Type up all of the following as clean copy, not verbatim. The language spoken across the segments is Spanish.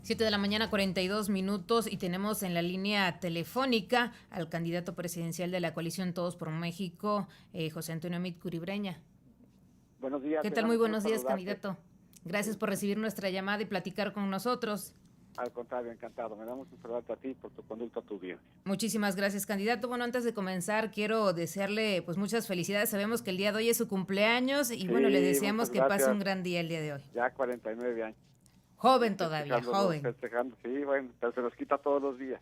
7 de la mañana, 42 minutos, y tenemos en la línea telefónica al candidato presidencial de la coalición Todos por México, José Antonio Meade Curibreña. Buenos días, ¿Qué me tal? da Muy mucho buenos gusto días, saludarte. candidato. Gracias por recibir nuestra llamada y platicar con nosotros. Al contrario, encantado. Me da mucho gusto saludarte a ti por tu conducta, tu vida. Muchísimas gracias, candidato. Bueno, antes de comenzar, quiero desearle pues muchas felicidades. Sabemos que el día de hoy es su cumpleaños y bueno, le Sí, deseamos muchas que pase un gracias. gran día el día de hoy. Ya 49 años. Y Joven todavía, festejándolo, joven. festejando. Sí, bueno, pero se los quita todos los días.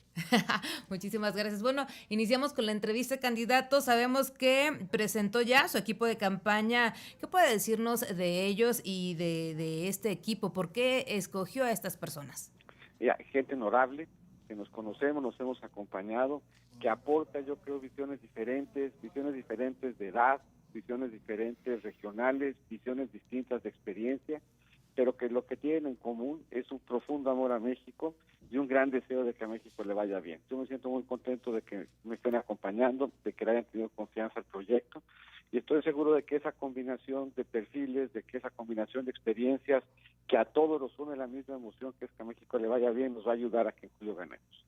Muchísimas gracias. Bueno, iniciamos con la entrevista, candidato. Sabemos que presentó ya su equipo de campaña. ¿Qué puede decirnos de ellos y de este equipo? ¿Por qué escogió a estas personas? Mira, gente honorable, que nos conocemos, nos hemos acompañado, que aporta, yo creo, visiones diferentes de edad, visiones diferentes regionales, visiones distintas de experiencia, pero que lo que tienen en común es un profundo amor a México y un gran deseo de que a México le vaya bien. Yo me siento muy contento de que me estén acompañando, de que le hayan tenido confianza al proyecto, y estoy seguro de que esa combinación de perfiles, de que esa combinación de experiencias, que a todos nos une la misma emoción, que es que a México le vaya bien, nos va a ayudar a que en julio ganemos.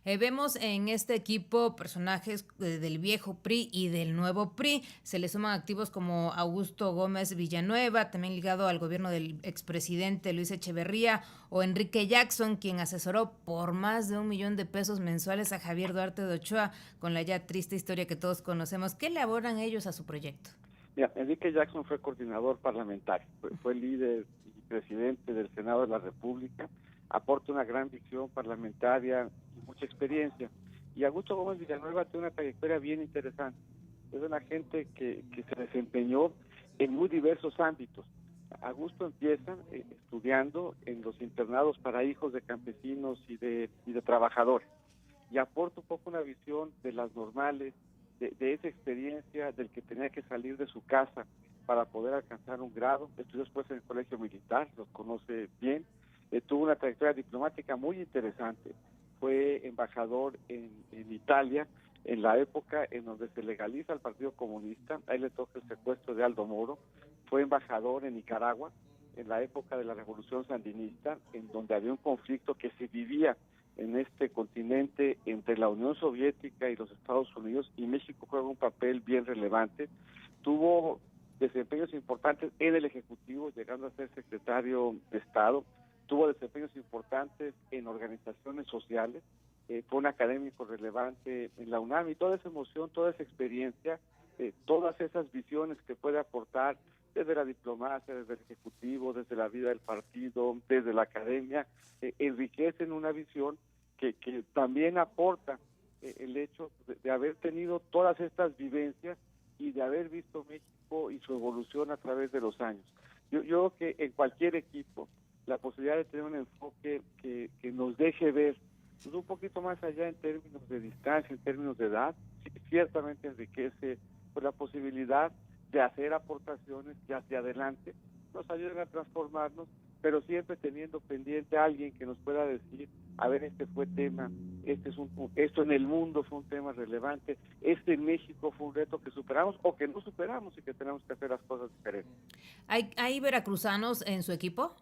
Vemos en este equipo personajes del viejo PRI y del nuevo PRI. Se le suman activos como Augusto Gómez Villanueva, también ligado al gobierno del expresidente Luis Echeverría, o Enrique Jackson, quien asesoró por más de $1,000,000 mensuales a Javier Duarte de Ochoa, con la ya triste historia que todos conocemos. ¿Qué elaboran ellos a su proyecto? Mira, Enrique Jackson fue coordinador parlamentario, fue líder y presidente del Senado de la República, aporta una gran visión parlamentaria y mucha experiencia. Y Augusto Gómez Villanueva tiene una trayectoria bien interesante. Es una gente que se desempeñó en muy diversos ámbitos. Augusto empieza estudiando en los internados para hijos de campesinos y de trabajadores, y aporta un poco una visión de las normales, de esa experiencia del que tenía que salir de su casa para poder alcanzar un grado. Estudió después en el colegio militar, los conoce bien. Tuvo una trayectoria diplomática muy interesante. Fue embajador en Italia en la época en donde se legaliza el Partido Comunista. Ahí le toca el secuestro de Aldo Moro. Fue embajador en Nicaragua en la época de la Revolución Sandinista, en donde había un conflicto que se vivía en este continente entre la Unión Soviética y los Estados Unidos, y México juega un papel bien relevante. Tuvo desempeños importantes en el Ejecutivo, llegando a ser secretario de Estado. Tuvo desempeños importantes en organizaciones sociales. Fue un académico relevante en la UNAM, y toda esa emoción, toda esa experiencia, todas esas visiones que puede aportar desde la diplomacia, desde el Ejecutivo, desde la vida del partido, desde la academia, enriquecen una visión que también aporta el hecho de haber tenido todas estas vivencias y de haber visto México y su evolución a través de los años. Yo creo que en cualquier equipo la posibilidad de tener un enfoque que nos deje ver pues, un poquito más allá en términos de distancia, en términos de edad, ciertamente enriquece pues, la posibilidad de hacer aportaciones que hacia adelante nos ayuden a transformarnos, pero siempre teniendo pendiente a alguien que nos pueda decir, a ver, este fue tema, esto en el mundo fue un tema relevante, este en México fue un reto que superamos o que no superamos y que tenemos que hacer las cosas diferentes. ¿Hay veracruzanos en su equipo?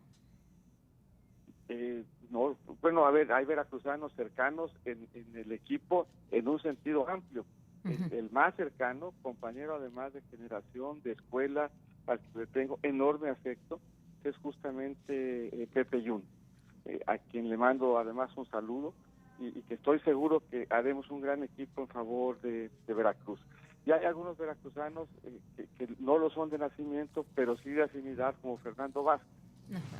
No, bueno, a ver, hay veracruzanos cercanos en el equipo en un sentido amplio. El más cercano, compañero además de generación, de escuela, al que le tengo enorme afecto, es justamente Pepe Yun, a quien le mando además un saludo y que estoy seguro que haremos un gran equipo en favor de Veracruz. Y hay algunos veracruzanos que no lo son de nacimiento, pero sí de afinidad, como Fernando Vázquez,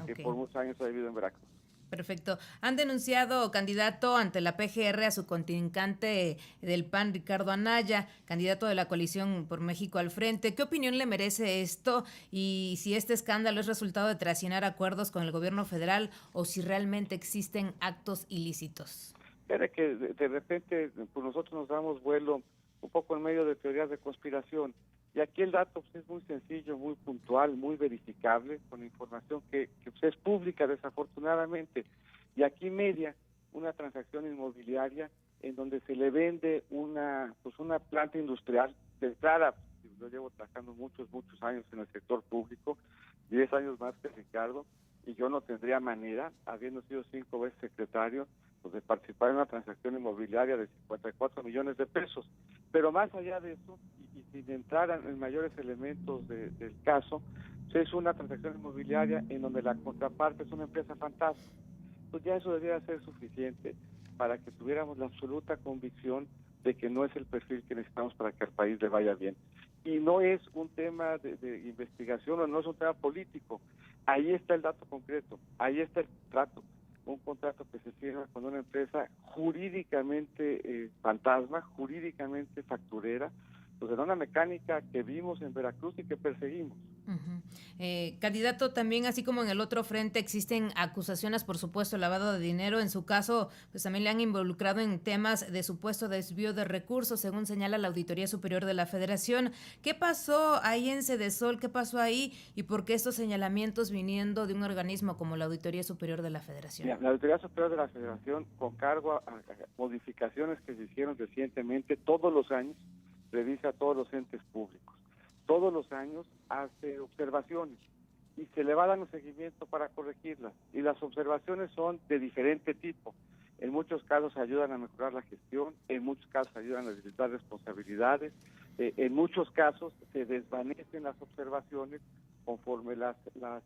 que por Ok. muchos años ha vivido en Veracruz. Perfecto. Han denunciado candidato ante la PGR a su contrincante del PAN, Ricardo Anaya, candidato de la coalición por México al frente. ¿Qué opinión le merece esto? Y si este escándalo es resultado de traicionar acuerdos con el gobierno federal o si realmente existen actos ilícitos. Pero que de repente pues nosotros nos damos vuelo un poco en medio de teorías de conspiración. Y aquí el dato pues, es muy sencillo, muy puntual, muy verificable, con información que pues, es pública desafortunadamente. Y aquí media una transacción inmobiliaria en donde se le vende una planta industrial de entrada. Yo llevo trabajando muchos años en el sector público, 10 años más que Ricardo, y yo no tendría manera, habiendo sido 5 veces secretario, pues de participar en una transacción inmobiliaria de 54 millones de pesos. Pero más allá de eso, y sin entrar en mayores elementos del caso, pues es una transacción inmobiliaria en donde la contraparte es una empresa fantasma. Pues ya eso debería ser suficiente para que tuviéramos la absoluta convicción de que no es el perfil que necesitamos para que al país le vaya bien. Y no es un tema de investigación o no es un tema político. Ahí está el dato concreto, ahí está el contrato. Un contrato que se cierra con una empresa jurídicamente fantasma, jurídicamente facturera, pues era una mecánica que vimos en Veracruz y que perseguimos. Uh-huh. Candidato, también así como en el otro frente existen acusaciones por supuesto lavado de dinero. En su caso, pues también le han involucrado en temas de supuesto desvío de recursos, según señala la Auditoría Superior de la Federación. ¿Qué pasó ahí en Sedesol? ¿Qué pasó ahí? ¿Y por qué estos señalamientos viniendo de un organismo como la Auditoría Superior de la Federación? Mira, la Auditoría Superior de la Federación, con cargo a modificaciones que se hicieron recientemente, todos los años revisa a todos los entes públicos. Todos los años hace observaciones y se le va dando seguimiento para corregirlas. Y las observaciones son de diferente tipo. En muchos casos ayudan a mejorar la gestión, en muchos casos ayudan a deslindar responsabilidades, en muchos casos se desvanecen las observaciones conforme las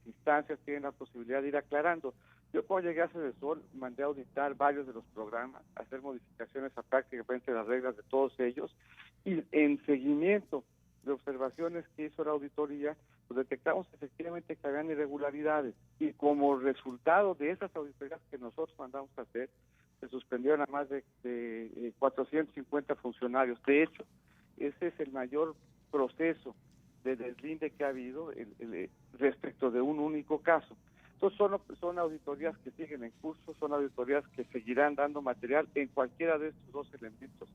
instancias tienen la posibilidad de ir aclarando. Yo cuando llegué a Sedesol mandé a auditar varios de los programas, hacer modificaciones a prácticamente las reglas de todos ellos, y en seguimiento de observaciones que hizo la auditoría, pues detectamos efectivamente que habían irregularidades, y como resultado de esas auditorías que nosotros mandamos a hacer, se suspendieron a más de 450 funcionarios. De hecho, ese es el mayor proceso de deslinde que ha habido respecto de un único caso. Entonces son auditorías que siguen en curso, son auditorías que seguirán dando material en cualquiera de estos dos elementos.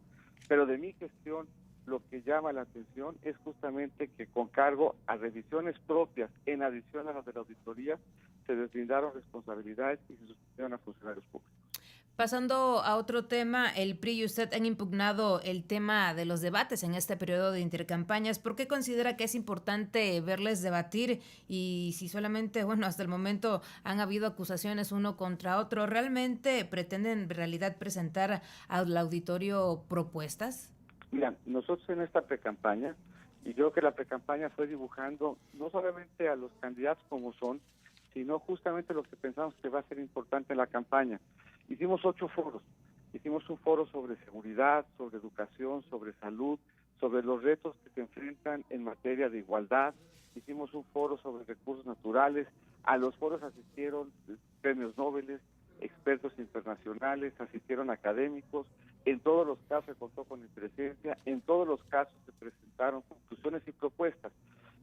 Pero de mi gestión, lo que llama la atención es justamente que con cargo a revisiones propias, en adición a las de la auditoría, se deslindaron responsabilidades y se suspendieron a funcionarios públicos. Pasando a otro tema, el PRI y usted han impugnado el tema de los debates en este periodo de intercampañas. ¿Por qué considera que es importante verles debatir? Y si solamente, bueno, hasta el momento han habido acusaciones uno contra otro, ¿realmente pretenden en realidad presentar al auditorio propuestas? Mira, nosotros en esta precampaña, y creo que la precampaña fue dibujando no solamente a los candidatos como son, sino justamente lo que pensamos que va a ser importante en la campaña. Hicimos 8 foros. Hicimos un foro sobre seguridad, sobre educación, sobre salud, sobre los retos que se enfrentan en materia de igualdad. Hicimos un foro sobre recursos naturales. A los foros asistieron premios Nobel, expertos internacionales, asistieron académicos. En todos los casos se contó con mi presencia, en todos los casos se presentaron conclusiones y propuestas.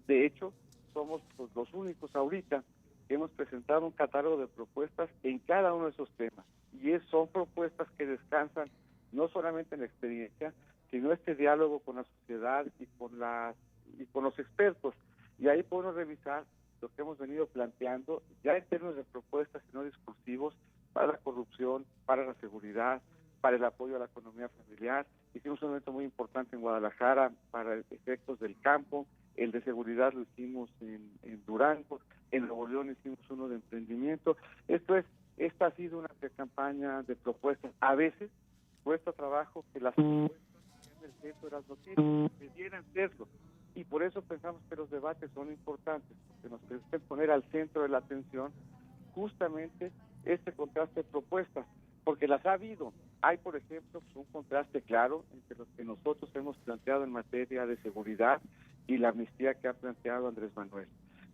De hecho, somos pues, los únicos ahorita que hemos presentado un catálogo de propuestas en cada uno de esos temas. Y son propuestas que descansan no solamente en la experiencia, sino este diálogo con la sociedad y con los expertos. Y ahí podemos revisar lo que hemos venido planteando, ya en términos de propuestas y no discursivos, para la corrupción, para la seguridad, para el apoyo a la economía familiar. Hicimos un evento muy importante en Guadalajara para efectos del campo, el de seguridad lo hicimos en Durango, en Nuevo León hicimos uno de emprendimiento. Esta ha sido una campaña de propuestas. A veces cuesta trabajo que las propuestas sean el centro de las noticias, debieran serlo. Y por eso pensamos que los debates son importantes, porque nos permiten poner al centro de la atención justamente este contraste de propuestas, porque las ha habido. Hay, por ejemplo, un contraste claro entre lo que nosotros hemos planteado en materia de seguridad y la amnistía que ha planteado Andrés Manuel.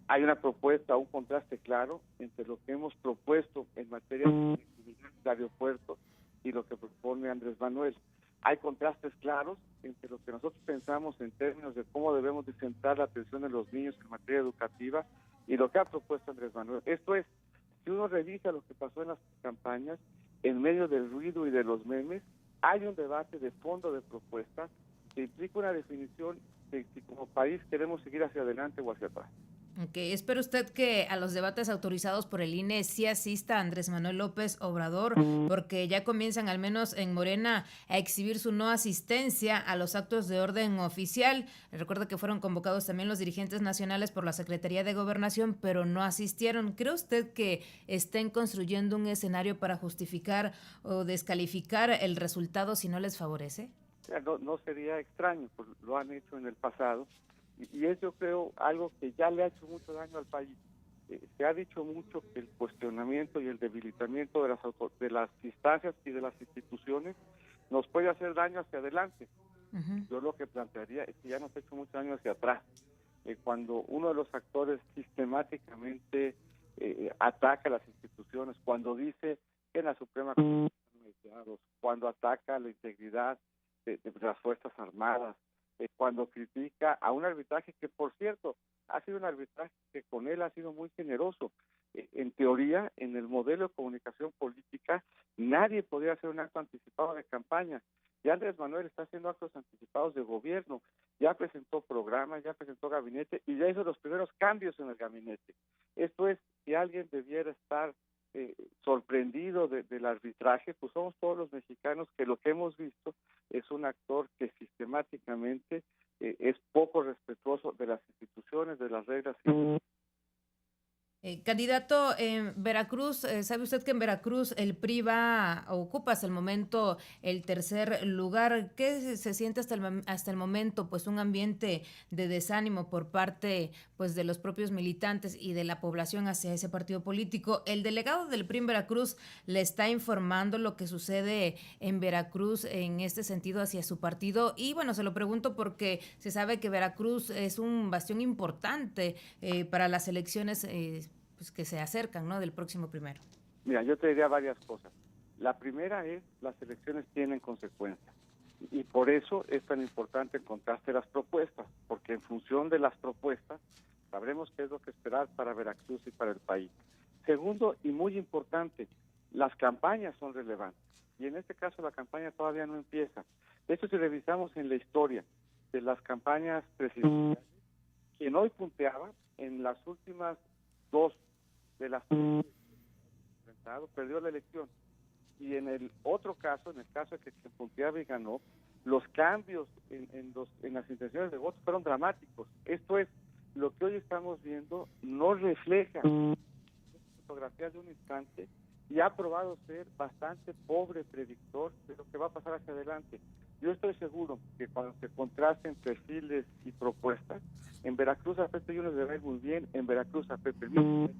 Hay una propuesta, un contraste claro entre lo que hemos propuesto en materia de conectividad de aeropuertos y lo que propone Andrés Manuel. Hay contrastes claros entre lo que nosotros pensamos en términos de cómo debemos de centrar la atención de los niños en materia educativa y lo que ha propuesto Andrés Manuel. Esto es, si uno revisa lo que pasó en las campañas, en medio del ruido y de los memes, hay un debate de fondo de propuestas que implica una definición de si como país queremos seguir hacia adelante o hacia atrás. Okay. ¿Espera usted que a los debates autorizados por el INE sí asista Andrés Manuel López Obrador? Porque ya comienzan, al menos en Morena, a exhibir su no asistencia a los actos de orden oficial. Recuerda que fueron convocados también los dirigentes nacionales por la Secretaría de Gobernación, pero no asistieron. ¿Cree usted que estén construyendo un escenario para justificar o descalificar el resultado si no les favorece? No sería extraño, pues lo han hecho en el pasado, y es, yo creo, algo que ya le ha hecho mucho daño al país. Se ha dicho mucho que el cuestionamiento y el debilitamiento de las instancias y de las instituciones nos puede hacer daño hacia adelante. Yo lo que plantearía es que ya nos ha hecho mucho daño hacia atrás. Cuando uno de los actores sistemáticamente ataca a las instituciones, cuando dice que en la Suprema Corte están mediados, cuando ataca la integridad de las Fuerzas Armadas, cuando critica a un arbitraje que, por cierto, ha sido un arbitraje que con él ha sido muy generoso. En teoría, en el modelo de comunicación política, nadie podría hacer un acto anticipado de campaña. Ya Andrés Manuel está haciendo actos anticipados de gobierno, ya presentó programas, ya presentó gabinete y ya hizo los primeros cambios en el gabinete. Esto es, si alguien debiera estar sorprendido del arbitraje, pues somos todos los mexicanos, que lo que hemos visto es un actor que sistemáticamente es poco respetuoso de las instituciones, de las reglas. Candidato, en Veracruz, ¿sabe usted que en Veracruz el PRI ocupa hasta el momento el tercer lugar? ¿Qué se siente hasta el momento? Pues un ambiente de desánimo por parte, pues, de los propios militantes y de la población hacia ese partido político. El delegado del PRI en Veracruz le está informando lo que sucede en Veracruz en este sentido hacia su partido. Y bueno, se lo pregunto porque se sabe que Veracruz es un bastión importante para las elecciones pues que se acercan, ¿no?, del próximo 1. Mira, yo te diría varias cosas. La primera es, las elecciones tienen consecuencias, y por eso es tan importante encontrarse las propuestas, porque en función de las propuestas sabremos qué es lo que esperar para Veracruz y para el país. Segundo, y muy importante, las campañas son relevantes, y en este caso la campaña todavía no empieza. De hecho, si revisamos en la historia de las campañas presidenciales, quien hoy punteaba en las últimas dos de las perdió la elección, y en el otro caso, en el caso de que quien punteaba y ganó, los cambios en las intenciones de voto fueron dramáticos. Esto es, lo que hoy estamos viendo no refleja fotografías de un instante, y ha probado ser bastante pobre predictor de lo que va a pasar hacia adelante. Yo estoy seguro que cuando se contrasten perfiles y propuestas, en Veracruz a Pepe Yunes le va a ir muy bien, en Veracruz a Pepe Yunes,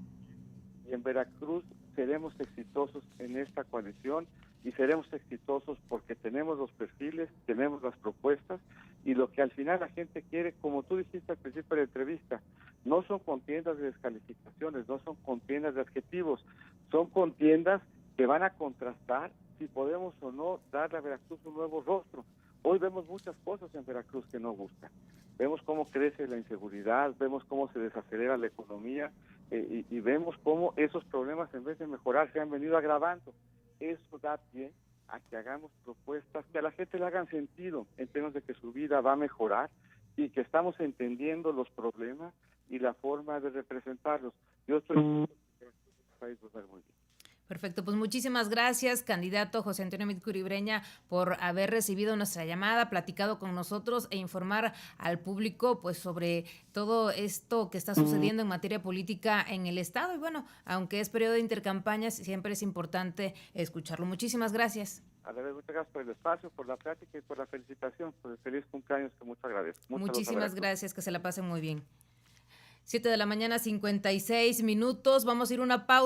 y en Veracruz seremos exitosos en esta coalición, y seremos exitosos porque tenemos los perfiles, tenemos las propuestas, y lo que al final la gente quiere, como tú dijiste al principio de la entrevista, no son contiendas de descalificaciones, no son contiendas de adjetivos, son contiendas que van a contrastar si podemos o no darle a Veracruz un nuevo rostro. Hoy vemos muchas cosas en Veracruz que no gustan. Vemos cómo crece la inseguridad, vemos cómo se desacelera la economía, y vemos cómo esos problemas, en vez de mejorar, se han venido agravando. Eso da pie a que hagamos propuestas que a la gente le hagan sentido, en términos de que su vida va a mejorar y que estamos entendiendo los problemas y la forma de representarlos. Yo estoy seguro que el país va a estar muy bien. Perfecto, pues muchísimas gracias, candidato José Antonio Meade Curibreña, por haber recibido nuestra llamada, platicado con nosotros e informar al público pues sobre todo esto que está sucediendo en materia política en el estado. Y bueno, aunque es periodo de intercampañas, siempre es importante escucharlo. Muchísimas gracias. A ver, muchas gracias por el espacio, por la plática y por la felicitación, por el feliz cumpleaños, que mucho agradezco. Muchísimas gracias, que se la pasen muy bien. 7 de la mañana, 56 minutos. Vamos a ir a una pausa.